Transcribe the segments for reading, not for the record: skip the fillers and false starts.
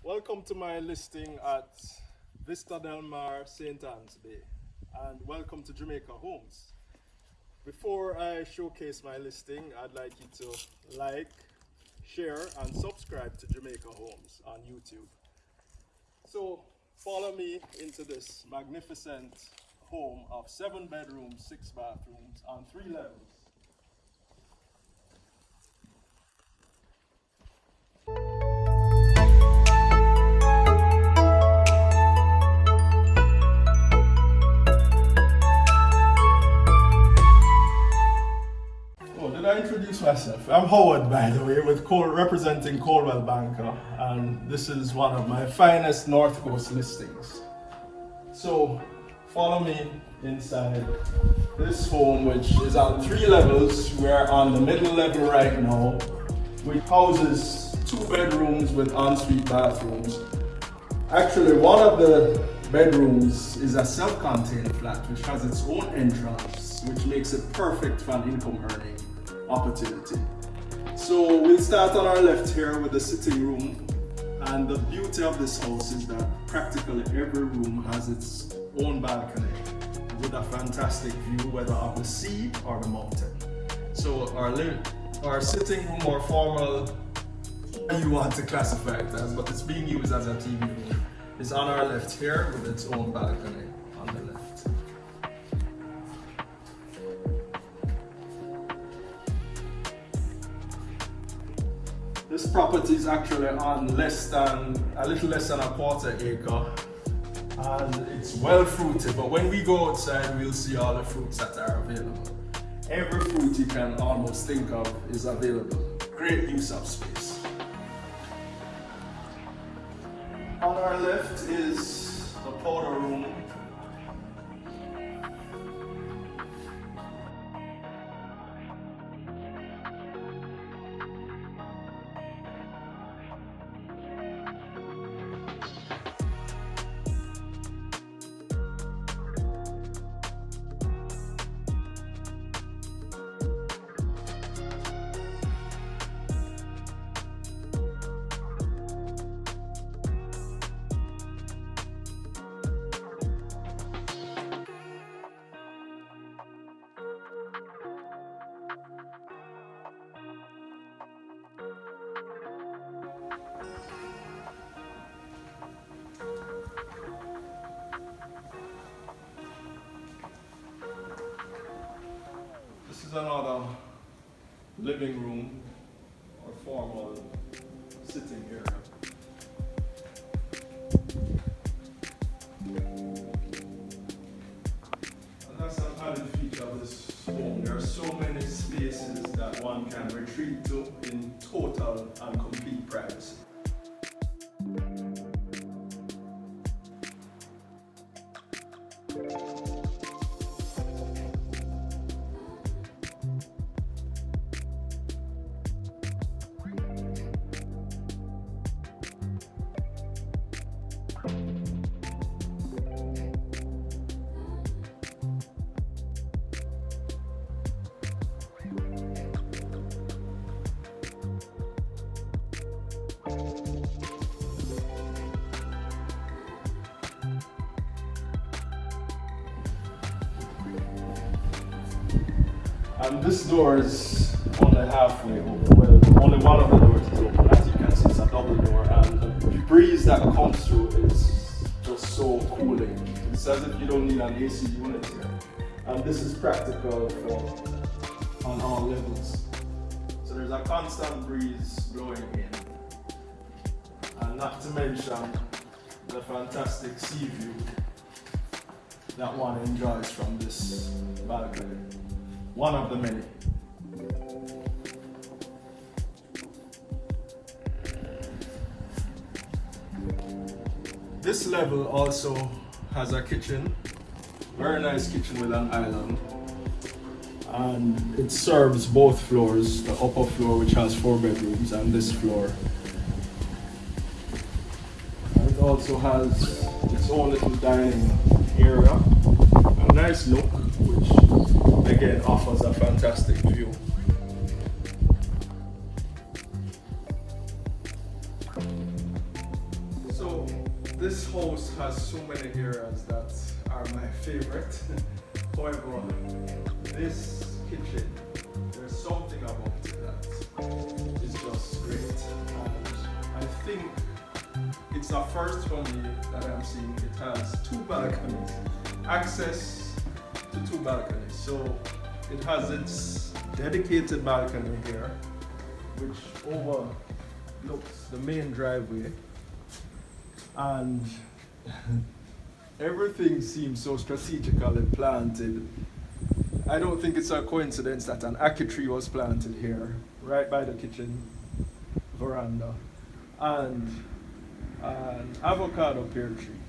Welcome to my listing at Vista Del Mar, St. Anne's Bay, and welcome to Jamaica Homes. Before I showcase my listing, I'd like you to like, share, and subscribe to Jamaica Homes on YouTube. So follow me into this magnificent home of 7 bedrooms, 6 bathrooms on 3 levels. Did I introduce myself? I'm Howard, by the way, representing Coldwell Banker, and this is one of my finest North Coast listings. So, follow me inside this home, which is on 3 levels. We're on the middle level right now, which houses 2 bedrooms with ensuite bathrooms. Actually, one of the bedrooms is a self-contained flat, which has its own entrance, which makes it perfect for an income earning opportunity. So we'll start on our left here with the sitting room, and the beauty of this house is that practically every room has its own balcony with a fantastic view, whether of the sea or the mountain. So our sitting room, or formal, you want to classify it as, but it's being used as a TV room, is on our left here with its own balcony on the left. This property is actually on a little less than a quarter acre, and it's well fruited, but when we go outside we'll see all the fruits that are available. Every fruit you can almost think of is available. Great use of space. On our left is the powder room. This is another living room or formal sitting area. And that's an added feature of this home. There are so many spaces that one can retreat to in total and complete privacy. And this door is only halfway open. Well, only one of the doors is open. As you can see, it's a double door, and the breeze that comes through is just so cooling. It's as if you don't need an AC unit here. And this is practical on all levels. So there's a constant breeze blowing in. And not to mention the fantastic sea view that one enjoys from this balcony. One of the many. This level also has a kitchen, very nice kitchen with an island, and it serves both floors, the upper floor which has 4 bedrooms and this floor. And it also has its own little dining area, a nice nook which again offers a fantastic view. This house has so many areas that are my favorite. However, this kitchen, there's something about it that is just great. And I think it's a first for me that I'm seeing. It has two balconies, access to two balconies. So it has its dedicated balcony here, which overlooks the main driveway. And everything seems so strategically planted. I don't think it's a coincidence that an ackee tree was planted here, right by the kitchen veranda, and an avocado pear tree.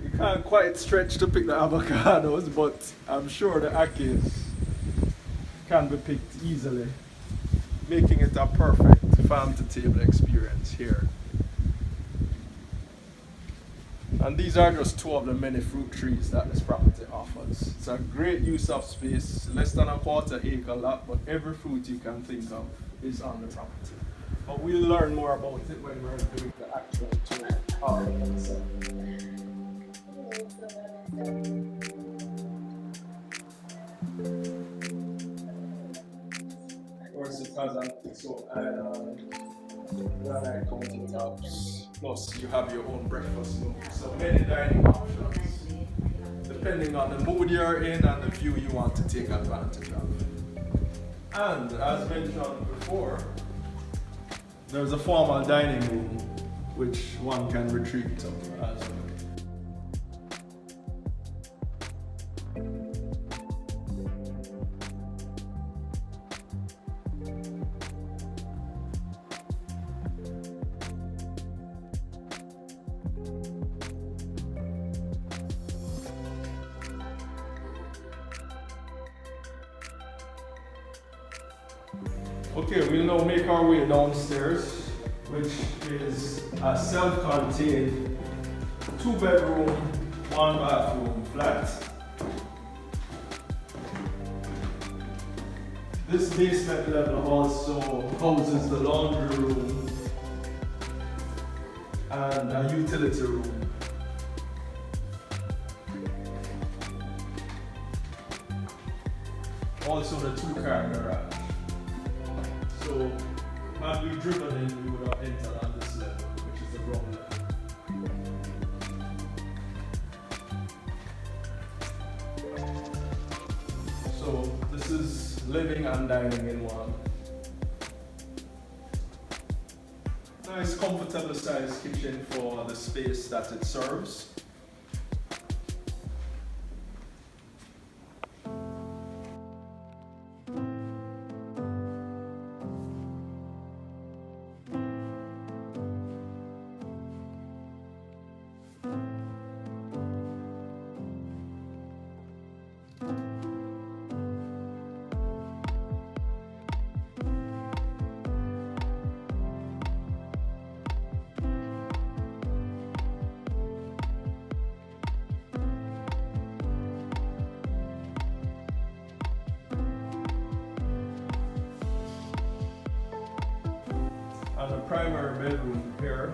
You can't quite stretch to pick the avocados, but I'm sure the ackees can be picked easily, making it a perfect farm-to-table experience here. And these are just two of the many fruit trees that this property offers. It's a great use of space, less than a quarter acre lot, but every fruit you can think of is on the property. But we'll learn more about it when we're doing the actual tour of it. Of course, it has its own island, granite countertops. Plus, you have your own breakfast room. So many dining options, depending on the mood you're in and the view you want to take advantage of. And as mentioned before, there's a formal dining room which one can retreat to as well. Okay, we'll now make our way downstairs, which is a self-contained 2-bedroom, 1-bathroom flat. This basement level also houses the laundry room and a utility room. Also the 2-car garage. So, had we driven in, we would have entered on this level, which is the ground level. So, this is living and dining in one. Nice, comfortable sized kitchen for the space that it serves. And the primary bedroom here,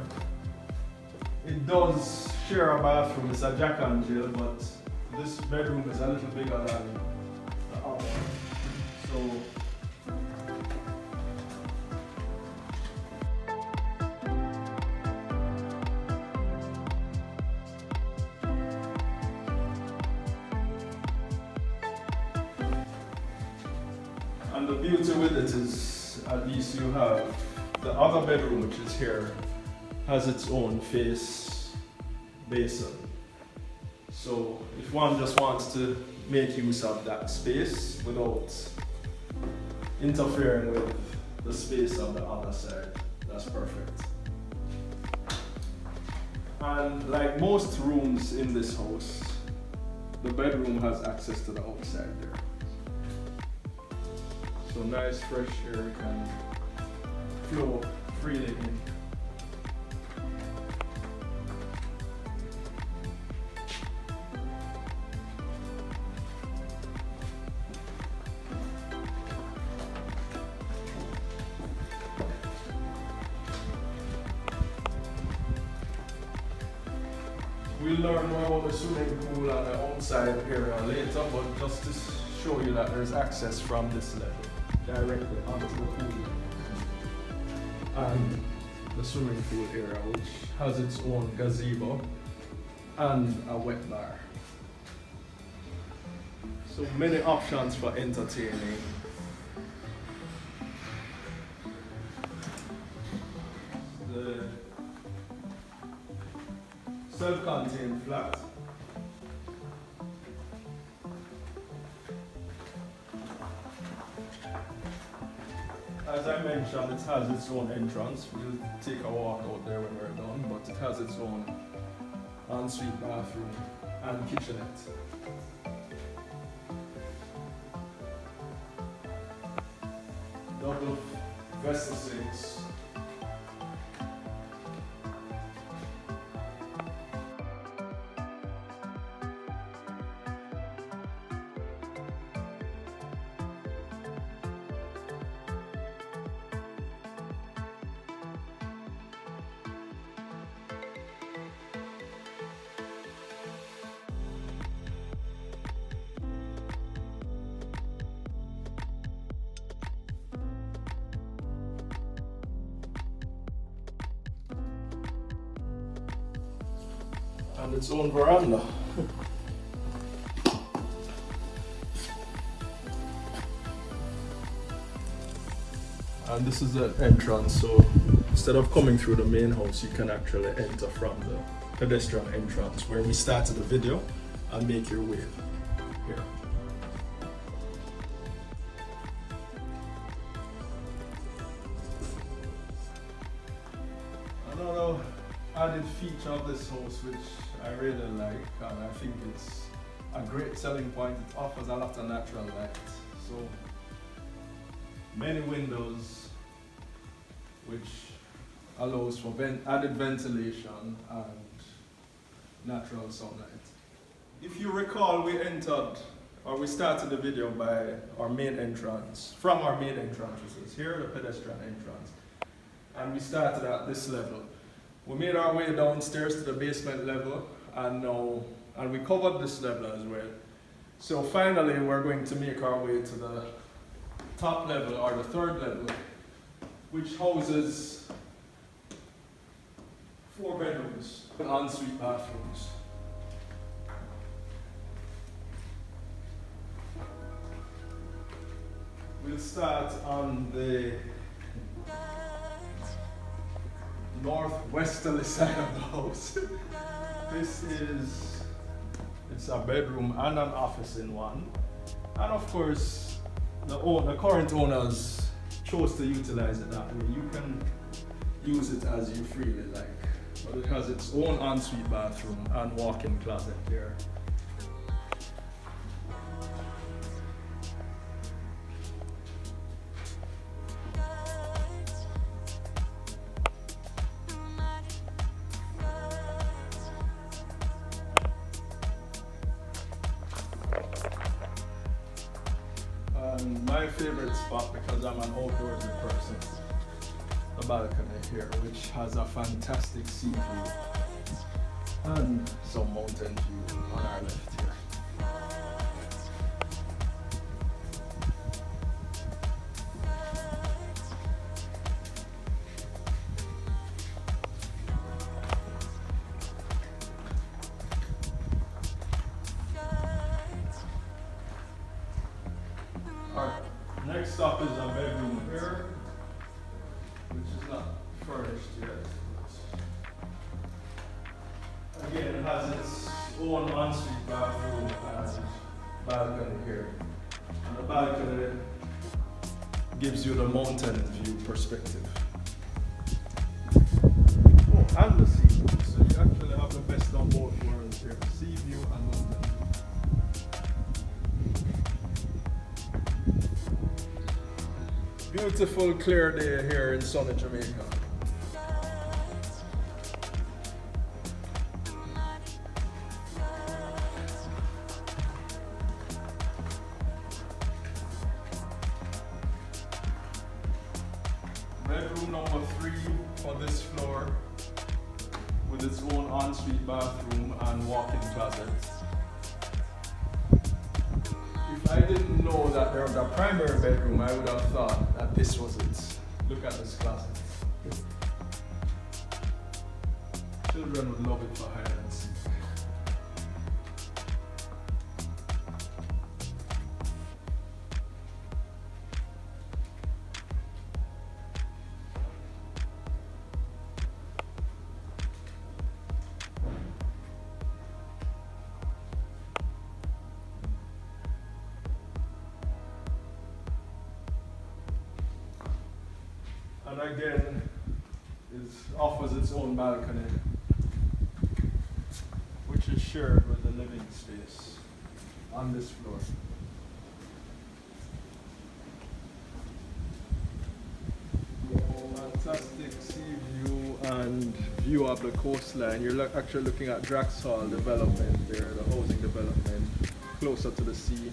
it does share a bathroom. It's a Jack and Jill, but this bedroom is a little bigger than the other. So and the beauty with it is, at least you have the other bedroom, which is here, has its own face basin. So if one just wants to make use of that space without interfering with the space on the other side, that's perfect. And like most rooms in this house, the bedroom has access to the outside there. So nice fresh air can flow freely in. We'll learn more about the swimming pool and the outside area later, but just to show you that there's access from this level directly onto the pool and the swimming pool area, which has its own gazebo and a wet bar. So many options for entertaining. The self-contained flat. As I mentioned, it has its own entrance. We'll take a walk out there when we're done, but it has its own ensuite bathroom and kitchenette. Double vessel sinks. And its own veranda. And this is the entrance, so instead of coming through the main house, you can actually enter from the pedestrian entrance where we started the video and make your way here. Another added feature of this house, which I really like, and I think it's a great selling point, it offers a lot of natural light. So many windows, which allows for added ventilation and natural sunlight. If you recall, we started the video by our main entrance, from our main entrance, which is here, the pedestrian entrance, and we started at this level. We made our way downstairs to the basement level, and we covered this level as well. So finally, we're going to make our way to the top level, or the third level, which houses 4 bedrooms and ensuite bathrooms. We'll start on the northwesterly side of the house. It's a bedroom and an office in one. And of course, the current owners chose to utilize it that way. You can use it as you freely like. But it has its own ensuite bathroom and walk-in closet there. My favorite spot, because I'm an outdoorsy person, the balcony here, which has a fantastic sea view and some mountain view on our left here. Alright, next stop is a bedroom here, which is not furnished yet. Again, it has its own ensuite bathroom and balcony here. And the balcony gives you the mountain view perspective. Oh, and the sea view. So you actually have the best of both worlds here. Sea view and mountain view. Beautiful clear day here in sunny Jamaica. Bedroom number 3 for this floor. with its own ensuite bathroom and walk-in closet. If I didn't know that there was a primary bedroom, I would have thought that this was it. Look at this closet. Children would love it for hide and seek. And again, it offers its own balcony, which is shared with the living space on this floor. Fantastic sea view and view of the coastline. You're actually looking at Draxhall development there, the housing development, closer to the sea.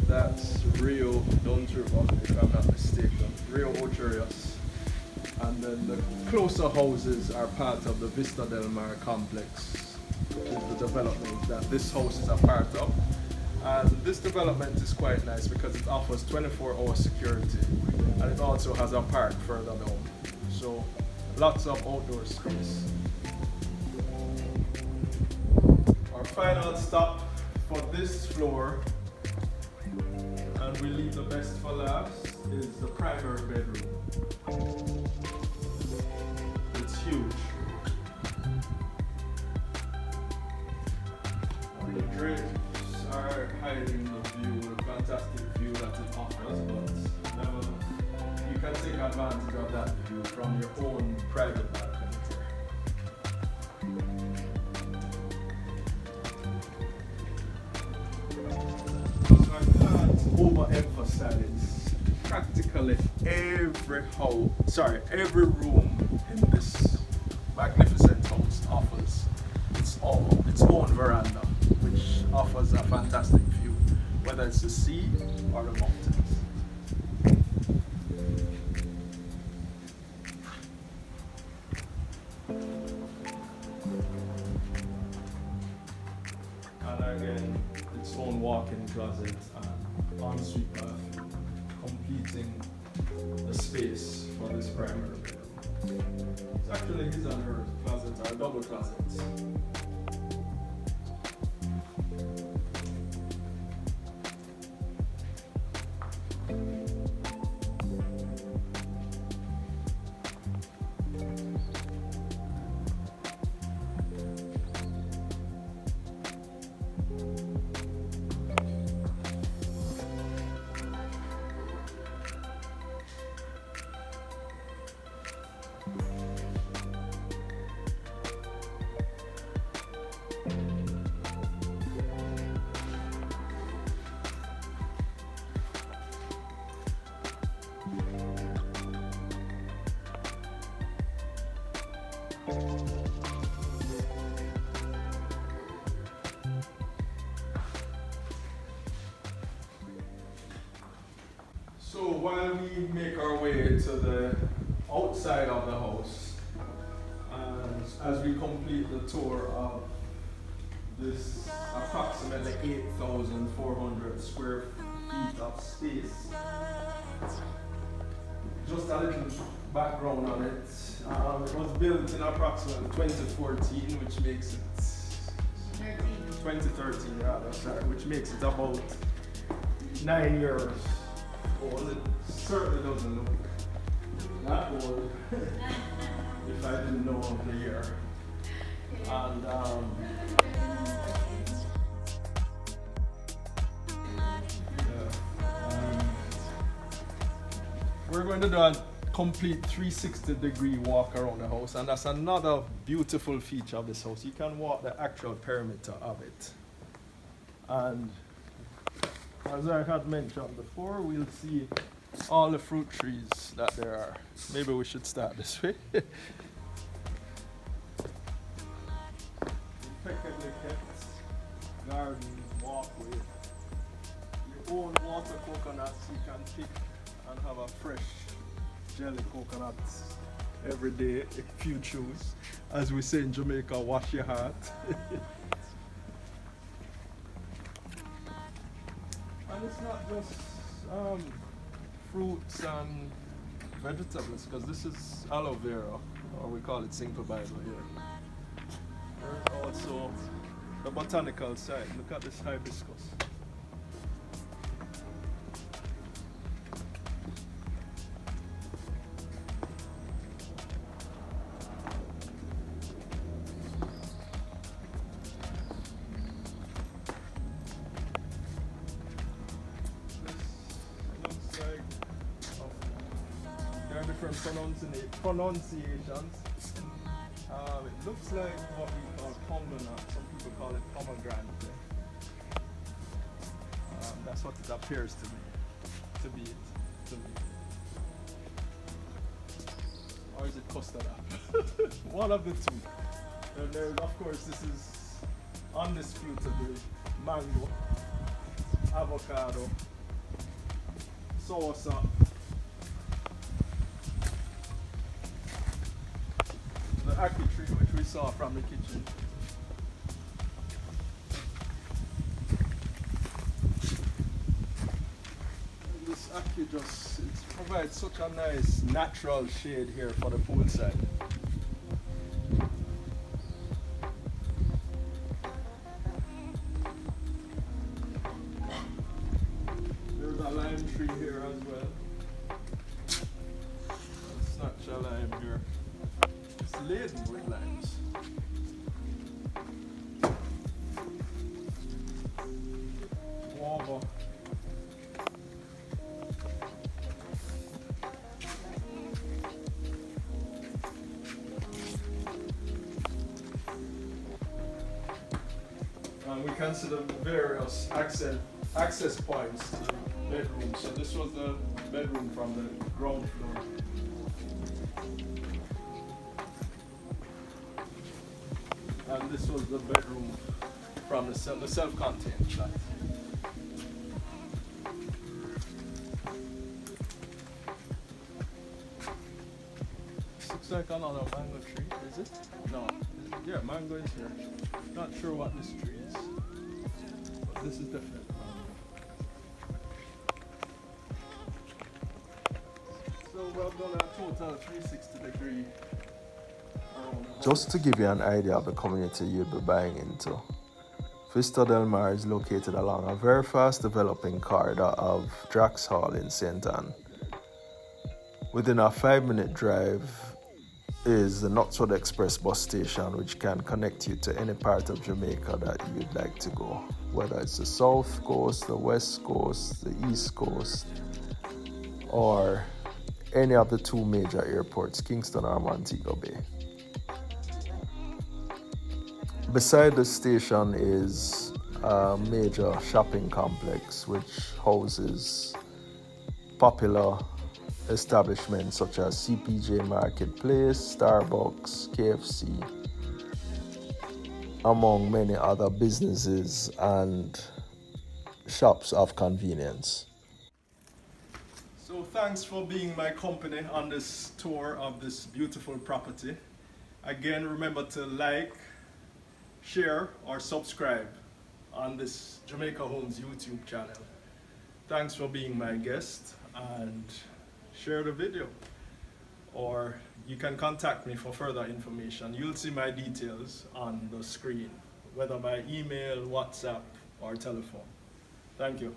That's Rio Duns River, if I'm not mistaken. Rio Ocherius. And then the closer houses are part of the Vista Del Mar complex, which is the development that this house is a part of. And this development is quite nice because it offers 24-hour security, and it also has a park further down. So lots of outdoor space. Our final stop for this floor, and we leave the best for last, is the primary bedroom. It's huge. And the drapes are hiding the view, the fantastic view that it offers, but never, you can take advantage of that view from your own private balcony. Overemphasize practically every room in this magnificent house offers its own veranda, which offers a fantastic view, whether it's the sea or the mountains. And again, its own walk-in closet and ensuite bathroom, completing the space for this primary bedroom. It's actually his and her closets are double closets. So while we make our way to the outside of the house, and as we complete the tour of this approximately 8,400 square feet of space, just a little background on it. It was built in approximately 2014, which makes it 2013 rather, sorry, which makes it about 9 years old. It certainly doesn't look that old if I didn't know of the year. And we're going to do a complete 360-degree walk around the house, and that's another beautiful feature of this house. You can walk the actual perimeter of it. And as I had mentioned before, we'll see all the fruit trees that there are. Maybe we should start this way. Impeccably kept garden, walkway. Your own water coconuts you can pick and have a fresh jelly coconut every day if you choose. As we say in Jamaica, wash your heart. And it's not just fruits and vegetables, because this is aloe vera, or we call it Cinco Bible here. There's also the botanical side. Look at this hibiscus. There are different pronunciations. It looks like what we call pomegranate. Some people call it pomegranate. That's what it appears to be to me. Or is it custard apple? One of the two. And there's, of course, this is undisputably mango, avocado, soursop, the ackee tree which we saw from the kitchen. This ackee just provides such a nice natural shade here for the poolside. There's a lime tree here as well. Let's snatch a lime here. It's laden with limes. Guava. And we can see the various access points to the bedroom. So this was the bedroom from the ground floor. And this was the bedroom from the self-contained flat. This looks like another mango tree, is it? No. Yeah, mango is here. Not sure what this tree is, but this is definitely mango. So we've done a total 360-degree. Just to give you an idea of the community you'll be buying into, Vista Del Mar is located along a very fast developing corridor of Drax Hall in St. Ann. Within a 5-minute drive is the Knotswood Express bus station, which can connect you to any part of Jamaica that you'd like to go, whether it's the South Coast, the West Coast, the East Coast, or any of the two major airports, Kingston or Montego Bay. Beside the station is a major shopping complex which houses popular establishments such as CPJ Marketplace, Starbucks, KFC, among many other businesses and shops of convenience. So thanks for being my company on this tour of this beautiful property. Again, remember to like, share or subscribe on this Jamaica Homes YouTube channel. Thanks for being my guest, and share the video, or you can contact me for further information. You'll see my details on the screen, whether by email, WhatsApp or telephone. Thank you.